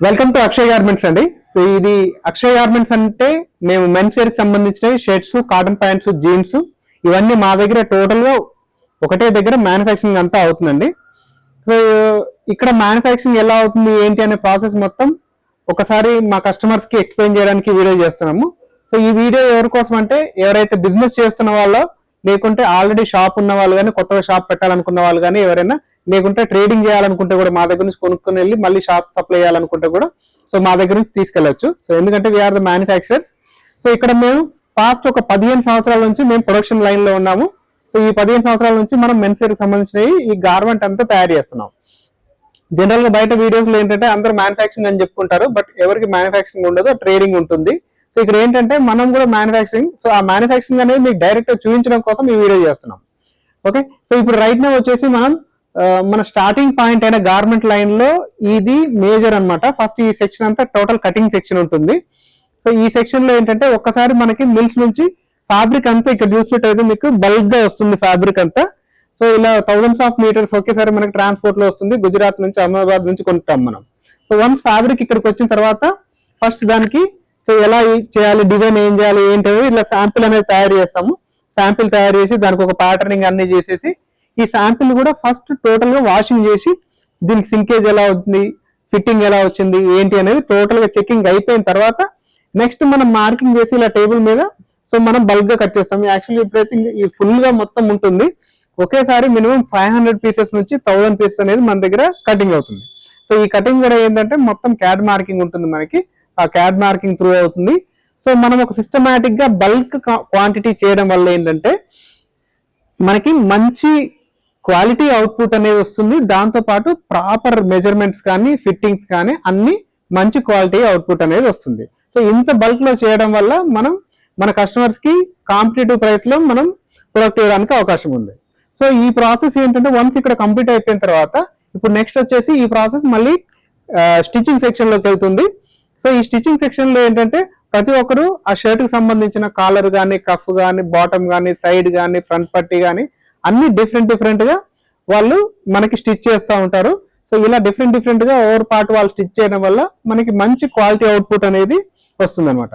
Welcome to Akshay garments అండి. So ఇది Akshay garments అంటే మేము మెన్స్ వేర్ కి సంబంధించిన షర్ట్స్, కాటన్ ప్యాంట్స్, జీన్స్ ఇవన్నీ మా దగ్గర టోటల్ గా ఒకటే దగ్గర మ్యానుఫ్యాక్చరింగ్ అంతా అవుతుందండి. సో ఇక్కడ మ్యానుఫ్యాక్చరింగ్ ఎలా అవుతుంది ఏంటి అనే ప్రాసెస్ మొత్తం ఒకసారి మా కస్టమర్స్ కి ఎక్స్ప్లెయిన్ చేయడానికి వీడియో చేస్తున్నాము. సో ఈ వీడియో ఎవరి కోసం అంటే ఎవరైతే బిజినెస్ చేస్తున్న వాళ్ళో, లేకుంటే ఆల్రెడీ షాప్ ఉన్న వాళ్ళు కానీ, కొత్తగా షాప్ పెట్టాలనుకున్న వాళ్ళు కానీ, ఎవరైనా లేకుంటే ట్రేడింగ్ చేయాలనుకుంటే కూడా మా దగ్గర నుంచి కొనుక్కొని వెళ్ళి మళ్ళీ షాప్ సప్లై చేయాలనుకుంటే కూడా సో మా దగ్గర నుంచి తీసుకెళ్లొచ్చు. సో ఎందుకంటే వీఆర్ ద మ్యానుఫ్యాక్చరర్స్. సో ఇక్కడ మేము పాస్ట్ ఒక 15 సంవత్సరాల నుంచి మేము ప్రొడక్షన్ లైన్ లో ఉన్నాము. సో ఈ 15 సంవత్సరాల నుంచి మనం మెన్స్ వేర్ కి సంబంధించిన ఈ గార్మెంట్ అంతా తయారు చేస్తున్నాం. జనరల్ గా బయట వీడియోస్ లో ఏంటంటే అందరూ మ్యానుఫ్యాక్చరింగ్ అని చెప్పుకుంటారు, బట్ ఎవరికి మ్యానుఫ్యాక్చరింగ్ ఉండదు, ట్రేడింగ్ ఉంటుంది. సో ఇక్కడ ఏంటంటే మనం కూడా మ్యానుఫ్యాక్చరింగ్, సో ఆ మ్యానుఫ్యాక్చరింగ్ అనేది మీకు డైరెక్ట్ గా చూపించడం కోసం ఈ వీడియో చేస్తున్నాం. ఓకే, సో ఇప్పుడు రైట్ నౌ వచ్చేసి మనం మన స్టార్టింగ్ పాయింట్ అయిన గార్మెంట్ లైన్ లో ఇది మేజర్ అన్నమాట. ఫస్ట్ ఈ సెక్షన్ అంతా టోటల్ కటింగ్ సెక్షన్ ఉంటుంది. సో ఈ సెక్షన్ లో ఏంటంటే ఒక్కసారి మనకి మిల్స్ నుంచి ఫ్యాబ్రిక్ అంతా ఇక్కడ చూసినట్టయితే మీకు బల్క్ గా వస్తుంది ఫ్యాబ్రిక్ అంతా. సో ఇలా థౌసండ్స్ ఆఫ్ మీటర్స్ ఒకేసారి మనకి ట్రాన్స్పోర్ట్ లో వస్తుంది. గుజరాత్ నుంచి, అహ్మదాబాద్ నుంచి కొంటాం మనం. సో వన్స్ ఫ్యాబ్రిక్ ఇక్కడికి వచ్చిన తర్వాత ఫస్ట్ దానికి సో ఎలా చేయాలి, డిజైన్ ఏం చేయాలి ఏంటి ఇలా శాంపిల్ అనేది తయారు చేస్తాము. శాంపిల్ తయారు చేసి దానికి ఒక ప్యాటర్నింగ్ అన్ని చేసేసి ఈ శాంపిల్ కూడా ఫస్ట్ టోటల్ గా వాషింగ్ చేసి దీనికి సింకేజ్ ఎలా అవుతుంది, ఫిట్టింగ్ ఎలా వచ్చింది ఏంటి అనేది టోటల్ గా చెకింగ్ అయిపోయిన తర్వాత నెక్స్ట్ మనం మార్కింగ్ చేసి ఇలా టేబుల్ మీద సో మనం బల్క్ గా కట్ చేస్తాం. యాక్చువల్లీ ఇప్పుడైతే ఈ ఫుల్ గా మొత్తం ఉంటుంది. ఒకేసారి మినిమం 500 పీసెస్ నుంచి 1000 పీసెస్ అనేది మన దగ్గర కటింగ్ అవుతుంది. సో ఈ కటింగ్ కూడా ఏంటంటే మొత్తం క్యాడ్ మార్కింగ్ ఉంటుంది మనకి, ఆ క్యాడ్ మార్కింగ్ త్రూ అవుతుంది. సో మనం ఒక సిస్టమేటిక్ గా బల్క్ క్వాంటిటీ చేయడం వల్ల ఏంటంటే మనకి మంచి క్వాలిటీ అవుట్పుట్ అనేది వస్తుంది. దాంతో పాటు ప్రాపర్ మెజర్మెంట్స్ కానీ, ఫిట్టింగ్స్ కానీ అన్ని మంచి క్వాలిటీ అవుట్పుట్ అనేది వస్తుంది. సో ఇంత బల్క్ లో చేయడం వల్ల మనం మన కస్టమర్స్ కి కాంపిటేటివ్ ప్రైస్ లో మనం ప్రొడక్ట్ ఇవ్వడానికి అవకాశం ఉంది. సో ఈ ప్రాసెస్ ఏంటంటే వన్స్ ఇక్కడ కంప్లీట్ అయిపోయిన తర్వాత ఇప్పుడు నెక్స్ట్ వచ్చేసి ఈ ప్రాసెస్ మళ్ళీ స్టిచ్చింగ్ సెక్షన్ లోకి వెళ్తుంది. సో ఈ స్టిచ్చింగ్ సెక్షన్ లో ఏంటంటే ప్రతి ఒక్కరు ఆ షర్ట్ కి సంబంధించిన కాలర్ కానీ, కఫ్ కానీ, బాటమ్ కానీ, సైడ్ కానీ, ఫ్రంట్ పట్టీ కానీ అన్ని డిఫరెంట్ గా వాళ్ళు మనకి స్టిచ్ చేస్తూ ఉంటారు. సో ఇలా డిఫరెంట్ గా ఓవర్ పార్ట్ వాళ్ళు స్టిచ్ చేయడం వల్ల మనకి మంచి క్వాలిటీ అవుట్పుట్ అనేది వస్తుంది అనమాట.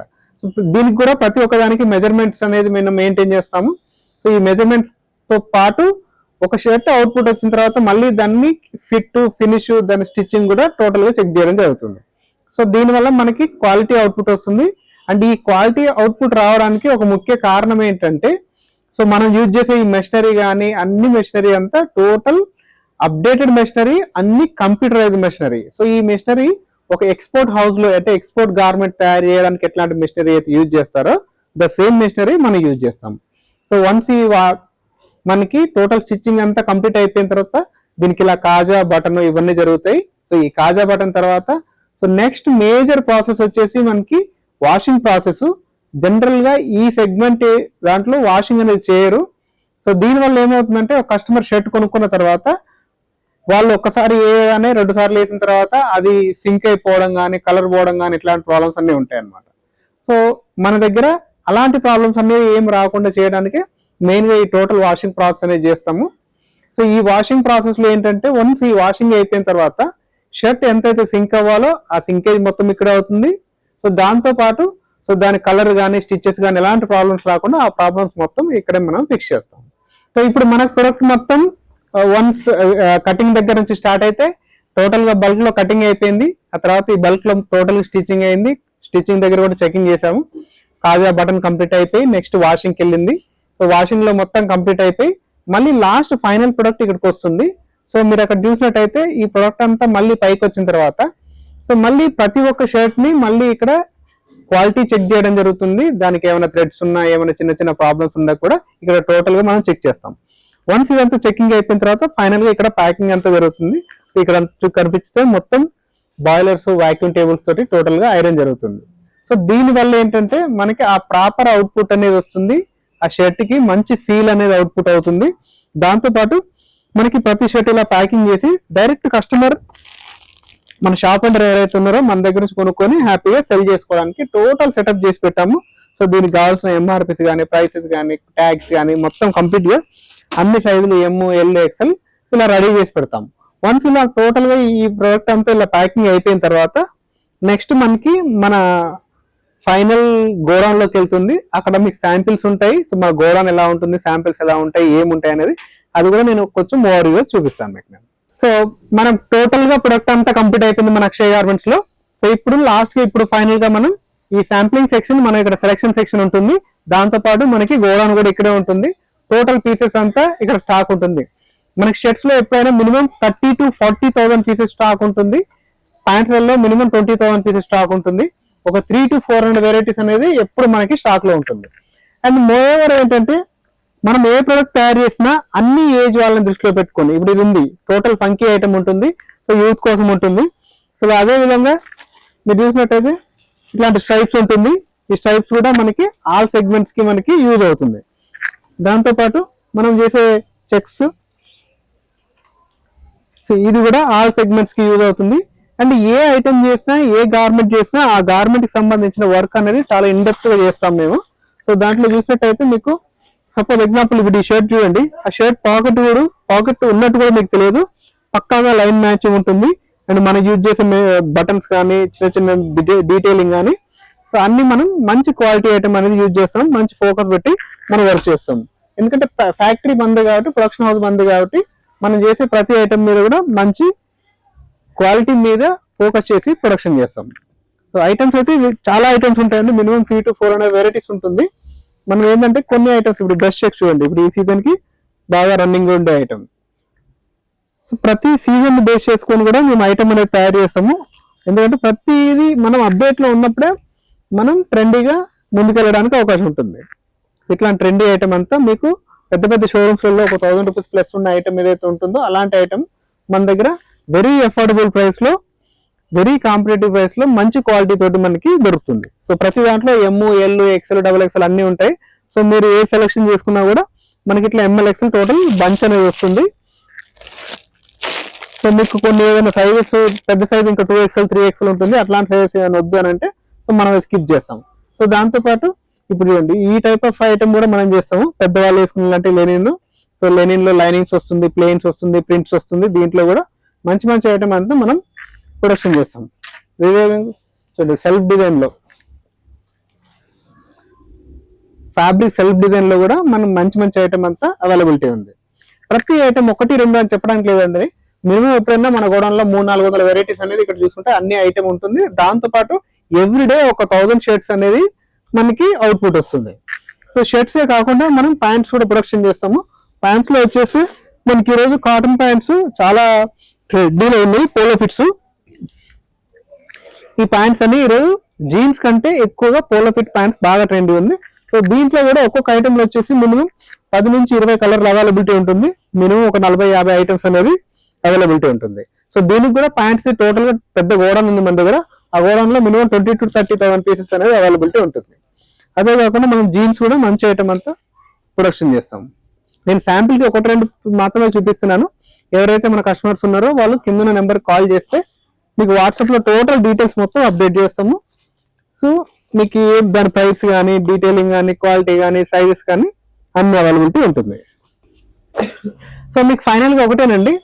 దీనికి కూడా ప్రతి ఒక్కదానికి మెజర్మెంట్స్ అనేది మేము మెయింటైన్ చేస్తాము. సో ఈ మెజర్మెంట్స్ తో పాటు ఒక షర్ట్ అవుట్పుట్ వచ్చిన తర్వాత మళ్ళీ దాన్ని ఫిట్, ఫినిష్, దాని స్టిచ్చింగ్ కూడా టోటల్ గా చెక్ చేయడం జరుగుతుంది. సో దీనివల్ల మనకి క్వాలిటీ అవుట్పుట్ వస్తుంది. అండ్ ఈ క్వాలిటీ అవుట్పుట్ రావడానికి ఒక ముఖ్య కారణం ఏంటంటే సో మనం యూజ్ చేసే ఈ మెషినరీ కానీ అన్ని మెషినరీ అంతా టోటల్ అప్డేటెడ్ మెషినరీ, అన్ని కంప్యూటరైజ్డ్ మెషినరీ. సో ఈ మెషినరీ ఒక ఎక్స్పోర్ట్ హౌస్ లో అంటే ఎక్స్పోర్ట్ గార్మెంట్ తయారు చేయడానికి ఎట్లాంటి మెషినరీ అయితే యూజ్ చేస్తారో ద సేమ్ మెషినరీ మనం యూజ్ చేస్తాం. సో వన్స్ ఈ మనకి టోటల్ స్టిచ్చింగ్ అంతా కంప్లీట్ అయిపోయిన తర్వాత దీనికి ఇలా కాజా బటన్ ఇవన్నీ జరుగుతాయి. సో ఈ కాజా బటన్ తర్వాత సో నెక్స్ట్ మేజర్ ప్రాసెస్ వచ్చేసి మనకి వాషింగ్ ప్రాసెస్. జనరల్ గా ఈ సెగ్మెంట్ దాంట్లో వాషింగ్ అనేది చేయరు. సో దీనివల్ల ఏమవుతుందంటే ఒక కస్టమర్ షర్ట్ కొనుక్కున్న తర్వాత వాళ్ళు ఒక్కసారి వేయగానే 2 సార్లు వేసిన తర్వాత అది సింక్ అయిపోవడం కానీ, కలర్ పోవడం కానీ ఇట్లాంటి ప్రాబ్లమ్స్ అన్ని ఉంటాయి అన్నమాట. సో మన దగ్గర అలాంటి ప్రాబ్లమ్స్ అనేవి ఏం రాకుండా చేయడానికి మెయిన్ గా ఈ టోటల్ వాషింగ్ ప్రాసెస్ అనేది చేస్తాము. సో ఈ వాషింగ్ ప్రాసెస్ లో ఏంటంటే వన్స్ ఈ వాషింగ్ అయిపోయిన తర్వాత షర్ట్ ఎంతైతే సింక్ అవ్వాలో ఆ సింకేజ్ మొత్తం ఇక్కడ అవుతుంది. సో దాంతో పాటు సో దాని కలర్ కానీ, స్టిచెస్ కానీ ఎలాంటి ప్రాబ్లమ్స్ రాకుండా ఆ ప్రాబ్లమ్స్ మొత్తం ఇక్కడే మనం ఫిక్స్ చేస్తాం. సో ఇప్పుడు మనకు ప్రొడక్ట్ మొత్తం వన్స్ కటింగ్ దగ్గర నుంచి స్టార్ట్ అయితే టోటల్ గా బల్క్ లో కటింగ్ అయిపోయింది. ఆ తర్వాత ఈ బల్క్ లో టోటల్ స్టిచ్చింగ్ అయింది. స్టిచ్చింగ్ దగ్గర కూడా చెకింగ్ చేసాము. కాజా బటన్ కంప్లీట్ అయిపోయి నెక్స్ట్ వాషింగ్ కి వెళ్ళింది. సో వాషింగ్ లో మొత్తం కంప్లీట్ అయిపోయి మళ్ళీ లాస్ట్ ఫైనల్ ప్రొడక్ట్ ఇక్కడికి వస్తుంది. సో మీరు అక్కడ చూసినట్టయితే ఈ ప్రొడక్ట్ అంతా మళ్ళీ పైకి వచ్చిన తర్వాత సో మళ్ళీ ప్రతి ఒక్క షర్ట్ ని మళ్ళీ ఇక్కడ క్వాలిటీ చెక్ చేయడం జరుగుతుంది. దానికి ఏమైనా థ్రెడ్స్ ఉన్నా, ఏమైనా చిన్న ప్రాబ్లమ్స్ ఉన్నా కూడా ఇక్కడ టోటల్ గా మనం చెక్ చేస్తాం. వన్స్ ఇదంతా చెకింగ్ అయిపోయిన తర్వాత ఫైనల్ గా ఇక్కడ ప్యాకింగ్ అంతా జరుగుతుంది. ఇక్కడ కనిపిస్తే మొత్తం బాయిలర్స్, వాక్యూమ్ టేబుల్స్ తోటి టోటల్ గా ఐరన్ జరుగుతుంది. సో దీని వల్ల ఏంటంటే మనకి ఆ ప్రాపర్ అవుట్పుట్ అనేది వస్తుంది. ఆ షర్ట్ కి మంచి ఫీల్ అనేది అవుట్పుట్ అవుతుంది. దాంతో పాటు మనకి ప్రతి షర్ట్ ఇలా ప్యాకింగ్ చేసి డైరెక్ట్ కస్టమర్ మన షాప్ అండర్ ఎవరైతే ఉన్నారో మన దగ్గర నుంచి కొనుక్కొని హ్యాపీగా సెల్ చేసుకోవడానికి టోటల్ సెటప్ చేసి పెట్టాము. సో దీనికి కావాల్సిన ఎంఆర్పీస్ కానీ, ప్రైసెస్ కానీ, ట్యాగ్స్ కానీ మొత్తం కంప్లీట్ గా అన్ని సైజులు ఎమ్, ఎల్, ఎక్స్ఎల్ ఇలా రెడీ చేసి పెడతాం. వన్స్ ఇలా టోటల్ గా ఈ ప్రోడక్ట్ అంతా ఇలా ప్యాకింగ్ అయిపోయిన తర్వాత నెక్స్ట్ మనకి మన ఫైనల్ గోడౌన్ లోకి వెళ్తుంది. అక్కడ మీకు శాంపిల్స్ ఉంటాయి. సో మన గోడౌన్ ఎలా ఉంటుంది, శాంపిల్స్ ఎలా ఉంటాయి, ఏముంటాయి అనేది అది కూడా నేను కొంచెం ఓవర్వ్యూగా చూపిస్తాను మీకు నేను. సో మనం టోటల్ గా ప్రొడక్ట్ అంతా కంప్లీట్ అయిపోయింది మన అక్షయ్ గార్మెంట్స్ లో. సో ఇప్పుడు లాస్ట్ గా ఇప్పుడు ఫైనల్ గా మనం ఈ శాంప్లింగ్ సెక్షన్, మన ఇక్కడ సెలక్షన్ సెక్షన్ ఉంటుంది, దాంతో పాటు మనకి గోడౌన్ కూడా ఇక్కడే ఉంటుంది. టోటల్ పీసెస్ అంతా ఇక్కడ స్టాక్ ఉంటుంది. మనకి షర్ట్స్ లో ఎప్పుడైనా మినిమం 30,000 to 40,000 పీసెస్ స్టాక్ ఉంటుంది. ప్యాంట్లలో మినిమం 20,000 పీసెస్ స్టాక్ ఉంటుంది. ఒక 300 to 400 వెరైటీస్ అనేది ఎప్పుడు మనకి స్టాక్ లో ఉంటుంది. అండ్ మోర్ ఏంటంటే మనం ఏ ప్రొడక్ట్ తయారు చేసినా అన్ని ఏజ్ వాళ్ళని దృష్టిలో పెట్టుకోండి. ఇప్పుడు ఇది ఉంది, టోటల్ ఫంకీ ఐటమ్ ఉంటుంది, సో యూత్ కోసం ఉంటుంది. సో అదే విధంగా మీరు చూసినట్టయితే ఇట్లాంటి స్ట్రైప్స్ ఉంటుంది. ఈ స్ట్రైప్స్ కూడా మనకి ఆల్ సెగ్మెంట్స్ కి మనకి యూజ్ అవుతుంది. దాంతో పాటు మనం చేసే చెక్స్, సో ఇది కూడా ఆల్ సెగ్మెంట్స్ కి యూజ్ అవుతుంది. అండ్ ఏ ఐటమ్ చేసినా, ఏ గార్మెంట్ చేసినా ఆ గార్మెంట్ కి సంబంధించిన వర్క్ అనేది చాలా ఇండెప్త్ గా చేస్తాం మేము. సో దాంట్లో చూసినట్టయితే మీకు సపోజ్ ఎగ్జాంపుల్ ఇప్పుడు ఈ షర్ట్ చూడండి, ఆ షర్ట్ పాకెట్ ఉన్నట్టు కూడా మీకు తెలియదు, పక్కాగా లైన్ మ్యాచింగ్ ఉంటుంది. అండ్ మనం యూజ్ చేసే బటన్స్ కానీ చిన్న చిన్న డీటెయిలింగ్ కానీ, సో అన్ని మనం మంచి క్వాలిటీ ఐటమ్ అనేది యూజ్ చేస్తాం, మంచి ఫోకస్ పెట్టి మనం వర్క్ చేస్తాం. ఎందుకంటే ఫ్యాక్టరీ బంద్ కాబట్టి, ప్రొడక్షన్ హౌస్ బంద్ కాబట్టి మనం చేసే ప్రతి ఐటమ్ మీద కూడా మంచి క్వాలిటీ మీద ఫోకస్ చేసి ప్రొడక్షన్ చేస్తాం. సో ఐటమ్స్ అయితే చాలా ఐటమ్స్ ఉంటాయండి, మినిమం 300 to 400 వెరైటీస్ ఉంటుంది. మనం ఏంటంటే కొన్ని ఐటమ్స్, ఇప్పుడు బ్రష్ చెక్ చూడండి, ఇప్పుడు ఈ సీజన్ కి బాగా రన్నింగ్ ఉండే ఐటమ్. సో ప్రతి సీజన్ బేస్ చేసుకొని కూడా మేము ఐటమ్ అనేది తయారు చేస్తాము. ఎందుకంటే ప్రతిది మనం అప్డేట్ లో ఉన్నప్పుడే మనం ట్రెండీగా ముందుకెళ్ళడానికి అవకాశం ఉంటుంది. ఇట్లాంటి ట్రెండీ ఐటమ్ అంతా మీకు పెద్ద పెద్ద షోరూమ్స్ లో ఒక 1000 రూపీస్ ప్లస్ ఉన్న ఐటమ్ ఏదైతే ఉంటుందో అలాంటి ఐటమ్ మన దగ్గర వెరీ అఫోర్డబుల్ ప్రైస్ లో, వెరీ కాంపిటేటివ్ ప్రైస్ లో మంచి క్వాలిటీ తోటి మనకి దొరుకుతుంది. సో ప్రతి దాంట్లో ML, XL, XXL అన్ని ఉంటాయి. సో మీరు ఏ సెలెక్షన్ చేసుకున్నా కూడా మనకి ఇట్లా ML, XL టోటల్ బంచ్ అనేది వస్తుంది. సో మీకు కొన్ని ఏదైనా సైజెస్ పెద్ద సైజ్ ఇంకా 2XL, 3XL ఉంటుంది, అట్లాంటి సైజెస్ ఏమైనా వద్దు అని అంటే సో మనం స్కిప్ చేస్తాం. సో దాంతో పాటు ఇప్పుడు చూడండి ఈ టైప్ ఆఫ్ ఐటమ్ కూడా మనం చేస్తాము. పెద్దవాళ్ళు వేసుకున్నట్టు లెనిన్, సో లెనిన్ లో లైనింగ్స్ వస్తుంది, ప్లెయిన్స్ వస్తుంది, ప్రింట్స్ వస్తుంది. దీంట్లో కూడా మంచి మంచి ఐటమ్ అంతా మనం ప్రొడక్షన్ చేస్తాం. చూడండి సెల్ఫ్ డిజైన్ లో, ఫ్యాబ్రిక్ సెల్ఫ్ డిజైన్ లో కూడా మనం మంచి మంచి ఐటమ్ అంతా అవైలబిలిటీ ఉంది. ప్రతి ఐటమ్ 1, 2 అని చెప్పడానికి లేదండి, మినిమం ఎప్పుడైనా మన గోడౌన్లో 300-400 వెరైటీస్ అనేది ఇక్కడ చూసుకుంటే అన్ని ఐటమ్ ఉంటుంది. దాంతో పాటు ఎవ్రీడే ఒక 1000 షర్ట్స్ అనేది మనకి అవుట్పుట్ వస్తుంది. సో షర్ట్స్ కాకుండా మనం ప్యాంట్స్ కూడా ప్రొడక్షన్ చేస్తాము. ప్యాంట్స్ లో వచ్చేసి మనకి ఈరోజు కాటన్ ప్యాంట్స్ చాలా ట్రెండీలో ఉన్నాయి, పోలో ఫిట్స్. ఈ ప్యాంట్స్ అన్ని ఈరోజు జీన్స్ కంటే ఎక్కువగా పోలో ఫిట్ ప్యాంట్స్ బాగా ట్రెండీ ఉంది. సో దీంట్లో కూడా ఒక్కొక్క ఐటమ్ లో వచ్చేసి మినిమం 10 నుంచి 20 కలర్లు అవైలబిలిటీ ఉంటుంది. మినిమం ఒక 40-50 ఐటమ్స్ అనేది అవైలబిలిటీ ఉంటుంది. సో దీనికి కూడా ప్యాంట్స్ టోటల్ గా పెద్ద గోడౌన్ ఉంది మన దగ్గర. ఆ గోడౌన్ లో మినిమం 20,000 to 30,000 పీసెస్ అనేది అవైలబిలిటీ ఉంటుంది. అదే కాకుండా మనం జీన్స్ కూడా మంచి ఐటమ్ అంతా ప్రొడక్షన్ చేస్తాం. నేను శాంపిల్ కి 1-2 మాత్రమే చూపిస్తున్నాను. ఎవరైతే మన కస్టమర్స్ ఉన్నారో వాళ్ళు కింద నెంబర్ కాల్ చేస్తే మీకు వాట్సాప్ లో టోటల్ డీటెయిల్స్ మొత్తం అప్డేట్ చేస్తాము. సో మీకు దాని ప్రైస్ కానీ, డీటెయిలింగ్ కానీ, క్వాలిటీ కానీ, సైజెస్ కానీ అన్ని అవైలబిలిటీ ఉంటుంది. సో మీకు ఫైనల్ గా ఒకటేనండి.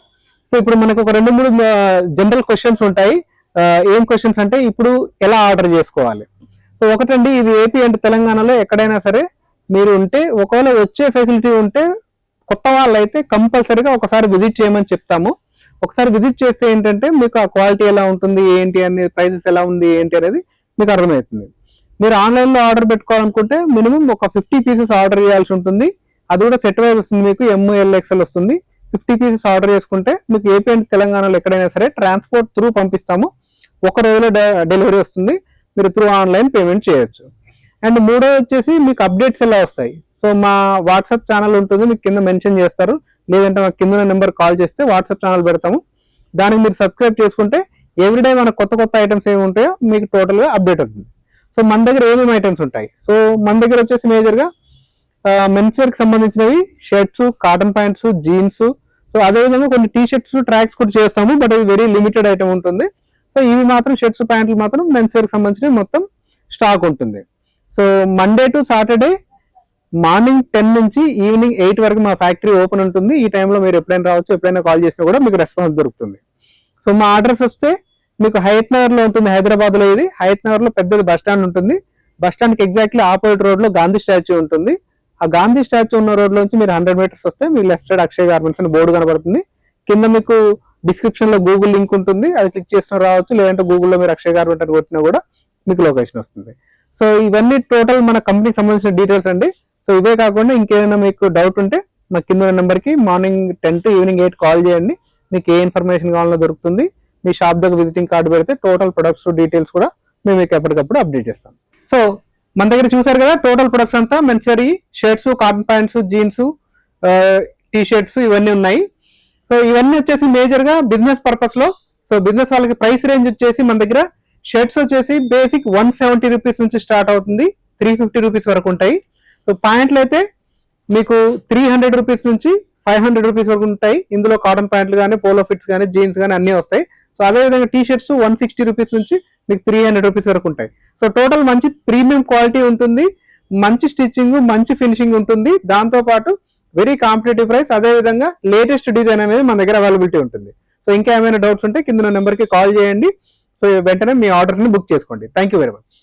సో ఇప్పుడు మనకు ఒక 2-3 జనరల్ క్వశ్చన్స్ ఉంటాయి. ఏం క్వశ్చన్స్ అంటే ఇప్పుడు ఎలా ఆర్డర్ చేసుకోవాలి. సో ఒకటండి, ఇది ఏపీ అంటే తెలంగాణలో ఎక్కడైనా సరే మీరు ఉంటే, ఒకవేళ వచ్చే ఫెసిలిటీ ఉంటే కొత్త వాళ్ళు అయితే కంపల్సరీగా ఒకసారి విజిట్ చేయమని చెప్తాము. ఒకసారి విజిట్ చేస్తే ఏంటంటే మీకు ఆ క్వాలిటీ ఎలా ఉంటుంది, ఏంటి అనేది, ప్రైసెస్ ఎలా ఉంది ఏంటి అనేది మీకు అర్థమవుతుంది. మీరు ఆన్లైన్ లో ఆర్డర్ పెట్టుకోవాలనుకుంటే మినిమం ఒక 50 పీసెస్ ఆర్డర్ చేయాల్సి ఉంటుంది. అది కూడా సెట్ వైజ్ వస్తుంది, మీకు ML, XL వస్తుంది. 50 పీసెస్ ఆర్డర్ చేసుకుంటే మీకు ఏపీ అండ్ తెలంగాణలో ఎక్కడైనా సరే ట్రాన్స్పోర్ట్ త్రూ పంపిస్తాము. ఒక రోజులో డెలివరీ వస్తుంది. మీరు త్రూ ఆన్లైన్ పేమెంట్ చేయొచ్చు. అండ్ మూడో వచ్చేసి మీకు అప్డేట్స్ ఎలా వస్తాయి. సో మా వాట్సాప్ ఛానల్ ఉంటుంది, మీకు కింద మెన్షన్ చేస్తారు. లేదంటే మాకు కింద నెంబర్ కాల్ చేస్తే వాట్సాప్ ఛానల్ పెడతాము. దానికి మీరు సబ్స్క్రైబ్ చేసుకుంటే ఎవ్రీడే మన కొత్త ఐటమ్స్ ఏమి ఉంటాయో మీకు టోటల్ గా అప్డేట్ అవుతుంది. సో మన దగ్గర ఏమేమి ఐటమ్స్ ఉంటాయి. సో మన దగ్గర వచ్చేసి మేజర్ గా మెన్స్ వేర్ కి సంబంధించినవి shirts, cotton pants, jeans. So అదేవిధంగా కొన్ని టీ షర్ట్స్, ట్రాక్స్ కూడా చేస్తాము, బట్ అది వెరీ లిమిటెడ్ ఐటమ్ ఉంటుంది. సో ఇవి మాత్రం షర్ట్స్, ప్యాంట్లు మాత్రం మెన్స్ వేర్ కి సంబంధించినవి మొత్తం స్టాక్ ఉంటుంది. So Monday to Saturday morning 10 నుంచి ఈవినింగ్ 8 వరకు మా ఫ్యాక్టరీ ఓపెన్ ఉంటుంది. ఈ టైంలో మీరు ఎప్పుడైనా రావచ్చు, ఎప్పుడైనా కాల్ చేసినా కూడా మీకు రెస్పాన్స్ దొరుకుతుంది. సో మా అడ్రస్ వస్తే మీకు హయత్ నగర్ లో ఉంటుంది, హైదరాబాద్ లో. ఇది హయత్ నగర్ లో పెద్దది బస్ స్టాండ్ ఉంటుంది. బస్ స్టాండ్ కి ఎగ్జాక్ట్లీ ఆపోజిట్ రోడ్ లో గాంధీ స్టాచ్యూ ఉంటుంది. ఆ గాంధీ స్టాచ్యూ ఉన్న రోడ్ నుంచి మీరు 100 మీటర్స్ వస్తే మీ లెఫ్ట్ సైడ్ అక్షయ్ గార్మెంట్స్ అని బోర్డు కనబడుతుంది. కింద మీకు డిస్క్రిప్షన్ లో గూగుల్ లింక్ ఉంటుంది, అది క్లిక్ చేసిన రావచ్చు. లేదంటే గూగుల్లో మీరు అక్షయ్ గార్మెంట్ అని కొట్టినా కూడా మీకు లొకేషన్ వస్తుంది. సో ఇవన్నీ టోటల్ మన కంపెనీకి సంబంధించిన డీటెయిల్స్ అండి. సో ఇవే కాకుండా ఇంకేమైనా మీకు డౌట్ ఉంటే మా కింద నెంబర్కి మార్నింగ్ 10 to ఈవినింగ్ 8 కాల్ చేయండి. మీకు ఏ ఇన్ఫర్మేషన్ కావాలో దొరుకుతుంది. మీ షాప్ దగ్గర విజిటింగ్ కార్డు పెడితే టోటల్ ప్రొడక్ట్స్ డీటెయిల్స్ కూడా మేము మీకు ఎప్పటికప్పుడు అప్డేట్ చేస్తాం. సో మన దగ్గర చూసారు కదా, టోటల్ ప్రొడక్ట్స్ అంతా menswear shirts, cotton pants, jeans, T shirts ఇవన్నీ ఉన్నాయి. సో ఇవన్నీ వచ్చేసి మేజర్ గా బిజినెస్ పర్పస్ లో. సో బిజినెస్ వాళ్ళకి ప్రైస్ రేంజ్ వచ్చేసి మన దగ్గర షర్ట్స్ వచ్చేసి బేసిక్ 170 రూపీస్ నుంచి స్టార్ట్ అవుతుంది, 350 రూపీస్ వరకు ఉంటాయి. సో ప్యాంట్లు అయితే మీకు 300 రూపీస్ నుంచి 500 రూపీస్ వరకు ఉంటాయి. ఇందులో కాటన్ ప్యాంట్లు కానీ, పోలో ఫిట్స్ కానీ, జీన్స్ కానీ అన్నీ వస్తాయి. సో అదేవిధంగా టీ షర్ట్స్ 160 రూపీస్ నుంచి మీకు 300 రూపీస్ వరకు ఉంటాయి. సో టోటల్ మంచి ప్రీమియం క్వాలిటీ ఉంటుంది, మంచి స్టిచ్చింగ్, మంచి ఫినిషింగ్ ఉంటుంది. దాంతో పాటు వెరీ కాంపిటేటివ్ ప్రైస్, అదేవిధంగా లేటెస్ట్ డిజైన్ అనేది మన దగ్గర అవైలబిలిటీ ఉంటుంది. సో ఇంకా ఏమైనా డౌట్స్ ఉంటే కింద నెంబర్కి కాల్ చేయండి. సో వెంటనే మీ ఆర్డర్ని బుక్ చేసుకోండి. Thank you very much.